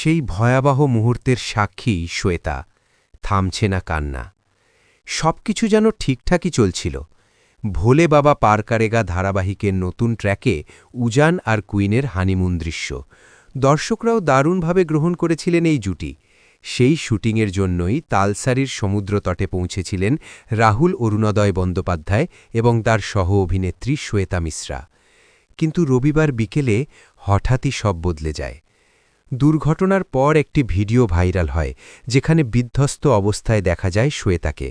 সেই ভয়াবহ মুহূর্তের সাক্ষী শ্বেতা, থামছে না কান্না। সবকিছু যেন ঠিকঠাকই চলছিল। ভোলে বাবা পার কারেগা ধারাবাহিকের নতুন ট্র্যাকে উজান আর কুইনের হানিমুন দৃশ্য। দর্শকরাও দারুণভাবে গ্রহণ করেছিলেন এই জুটি। সেই শুটিংয়ের জন্যই তালসারির সমুদ্রতটে পৌঁছেছিলেন রাহুল অরুণোদয় বন্দ্যোপাধ্যায় এবং তার সহ অভিনেত্রী শ্বেতা মিশ্রা। কিন্তু রবিবার বিকেলে হঠাৎই সব বদলে যায়। দুর্ঘটনার পর একটি ভিডিও ভাইরাল হয়, যেখানে বিধ্বস্ত অবস্থায় দেখা যায় শ্বেতাকে।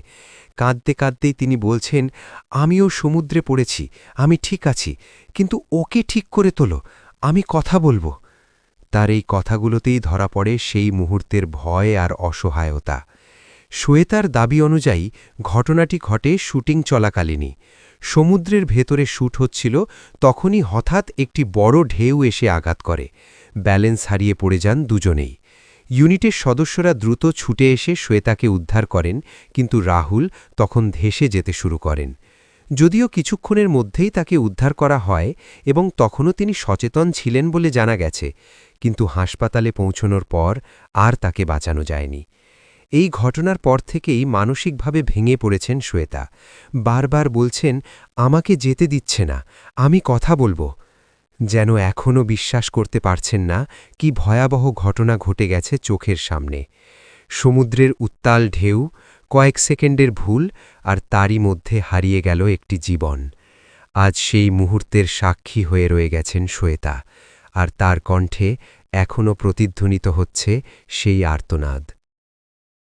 কাঁদতে কাঁদতেই তিনি বলছেন, আমিও সমুদ্রে পড়েছি, আমি ঠিক আছি, কিন্তু ওকে ঠিক করে তোলো, আমি কথা বলবো। তার এই কথাগুলোতেই ধরা পড়ে সেই মুহূর্তের ভয় আর অসহায়তা। শ্বেতার দাবি অনুযায়ী ঘটনাটি ঘটে শুটিং চলাকালীনই। সমুদ্রের ভেতরে শ্যুট হচ্ছিল, তখনই হঠাৎ একটি বড় ঢেউ এসে আঘাত করে। ব্যালেন্স হারিয়ে পড়ে যান দুজনেই। ইউনিটের সদস্যরা দ্রুত ছুটে এসে শ্বেতাকে উদ্ধার করেন, কিন্তু রাহুল তখন ধেসে যেতে শুরু করেন। যদিও কিছুক্ষণের মধ্যেই তাকে উদ্ধার করা হয় এবং তখনও তিনি সচেতন ছিলেন বলে জানা গেছে, কিন্তু হাসপাতালে পৌঁছনোর পর আর তাকে বাঁচানো যায়নি। এই ঘটনার পর থেকেই মানসিকভাবে ভেঙে পড়েছেন শ্বেতা। বারবার বলছেন, আমাকে যেতে দিচ্ছে না, আমি কথা বলবো। যেন এখনও বিশ্বাস করতে পারছেন না কি ভয়াবহ ঘটনা ঘটে গেছে চোখের সামনে। সমুদ্রের উত্তাল ঢেউ, কয়েক সেকেন্ডের ভুল, আর তারই মধ্যে হারিয়ে গেল একটি জীবন। আজ সেই মুহূর্তের সাক্ষী হয়ে রয়ে গেছেন শ্বেতা, আর তার কণ্ঠে এখনও প্রতিধ্বনিত হচ্ছে সেই আর্তনাদ।